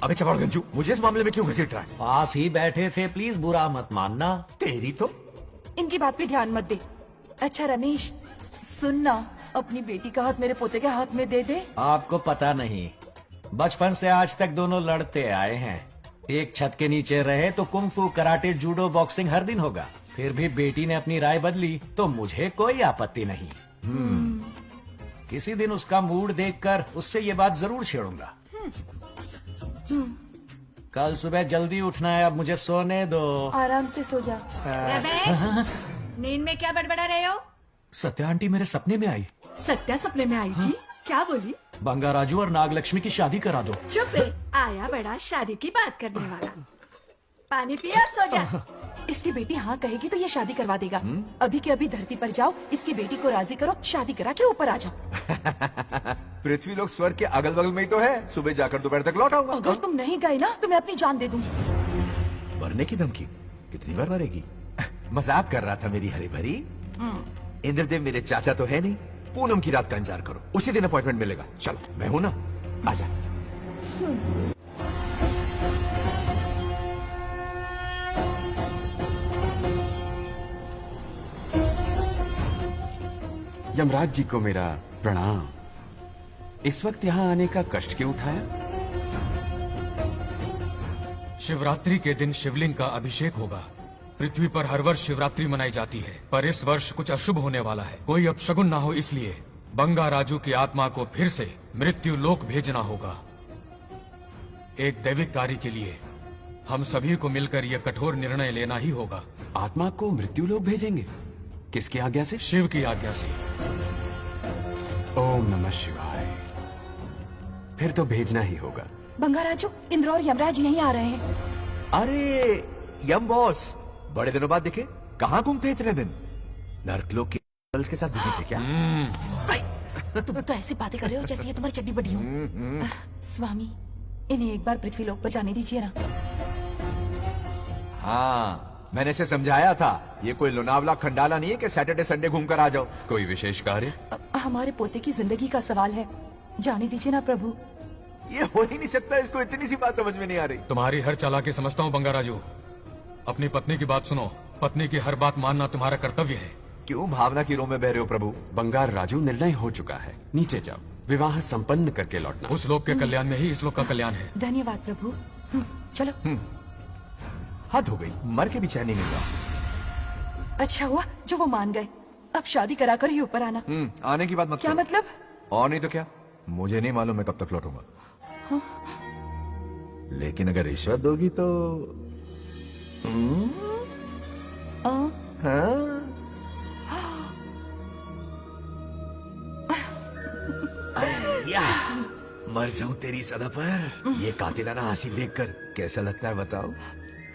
अबे चपाड़गंजू, मुझे इस मामले में क्यों घसीट रहा है? पास ही बैठे थे, प्लीज बुरा मत मानना। तेरी तो इनकी बात पे ध्यान मत दे। अच्छा रमेश, सुन ना, अपनी बेटी का हाथ मेरे पोते के हाथ में दे दे। आपको पता नहीं, बचपन से आज तक दोनों लड़ते आए हैं। एक छत के नीचे रहे तो कुंफू, कराटे, जूडो, बॉक्सिंग हर दिन होगा। फिर भी बेटी ने अपनी राय बदली तो मुझे कोई आपत्ति नहीं। किसी दिन उसका मूड देखकर उससे ये बात जरूर छेड़ूंगा। कल सुबह जल्दी उठना है, अब मुझे सोने दो। आराम से सो जा। रमेश, नींद में क्या बड़बड़ा रहे हो? सत्या आंटी मेरे सपने में आई। सत्या सपने में आई थी? क्या बोली? बंगा राजू और नागलक्ष्मी की शादी करा दो। चुप रे, आया बड़ा शादी की बात करने वाला। पानी पिया और सो जा। इसकी बेटी हाँ कहेगी तो ये शादी करवा देगा। अभी के अभी धरती पर जाओ, इसकी बेटी को राजी करो, शादी करा के ऊपर आ जाओ। पृथ्वी लोग स्वर्ग के अगल बगल में ही तो है। सुबह जाकर दोपहर तक लौट आऊंगा। अगर तुम नहीं गए ना तो मैं अपनी जान दे दूंगी। मरने की धमकी? कितनी बार मरेगी? मजाक कर रहा था मेरी हरी भरी। इंद्रदेव मेरे चाचा तो है नहीं। पूनम की रात का इंतजार करो, उसी दिन अपॉइंटमेंट मिलेगा। चलो, मैं हूं ना, आजा। यमराज जी को मेरा प्रणाम। इस वक्त यहाँ आने का कष्ट क्यों उठाया? शिवरात्रि के दिन शिवलिंग का अभिषेक होगा। पृथ्वी पर हर वर्ष शिवरात्रि मनाई जाती है, पर इस वर्ष कुछ अशुभ होने वाला है। कोई अपशगुन ना हो, इसलिए बंगा राजू की आत्मा को फिर से मृत्यु लोक भेजना होगा। एक दैविक कार्य के लिए हम सभी को मिलकर यह कठोर निर्णय लेना ही होगा। आत्मा को मृत्यु लोक भेजेंगे? किसकी आज्ञा से? शिव की आज्ञा से। ओम नमः शिवाय। फिर तो भेजना ही होगा। बंगाराजू, इंद्र और यमराज यहीं आ रहे हैं। अरे यम बॉस, बड़े दिनों बाद दिखे। कहाँ घूमते इतने दिन? नर्कलोक के गर्ल्स के साथ बिजी थे क्या? तुम तो ऐसी बातें कर रहे हो जैसे ये तुम्हारी चड्डी बड़ी हो। स्वामी, इन्हें एक बार पृथ्वी लोक पर जाने दीजिए ना। हाँ, मैंने इसे समझाया था। ये कोई लोनावला खंडाला नहीं है कि सैटरडे संडे घूम कर आ जाओ। कोई विशेष कार्य? हमारे पोते की जिंदगी का सवाल है, जाने दीजिए ना प्रभु। ये हो ही नहीं सकता। इसको इतनी सी बात समझ में नहीं आ रही। तुम्हारी हर चालाकी समझता हूँ बंगा राजू। अपनी पत्नी की बात सुनो। पत्नी की हर बात मानना तुम्हारा कर्तव्य है। क्यों भावना की रो में बह रहे हो प्रभु? बंगार राजू, निर्णय हो चुका है। नीचे जाओ, विवाह संपन्न करके लौटना। उस लोक के कल्याण में ही इस लोक का कल्याण है। धन्यवाद प्रभु। चलो। हद हो गई, मर के भी चैन नहीं मिल रहा। अच्छा हुआ जो वो मान गए। अब शादी करा कर ही ऊपर आना। आने की बात मत क्या करो। मतलब? और नहीं तो क्या, मुझे नहीं मालूम मैं कब तक लौटूंगा। लेकिन अगर रिश्वत दोगी तो मर जाऊं तेरी सदा पर। ये कातिलाना हंसी देखकर कैसा लगता है बताओ?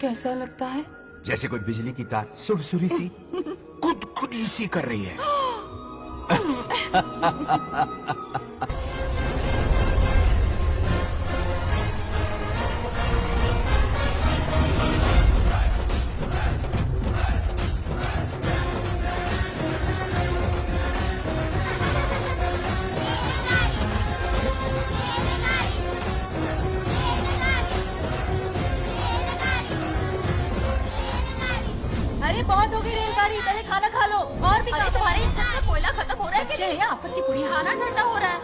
कैसा लगता है? जैसे कोई बिजली की तार सुरसुरी सी कुदकुदी सी कर रही है। अरे बहुत हो गई रेलगाड़ी, पहले खाना खा लो। और भी अरे तुम्हारे इंजन में कोयला खत्म हो रहा है कि नहीं? आफत की पुड़ी। खाना ठंडा हो रहा है।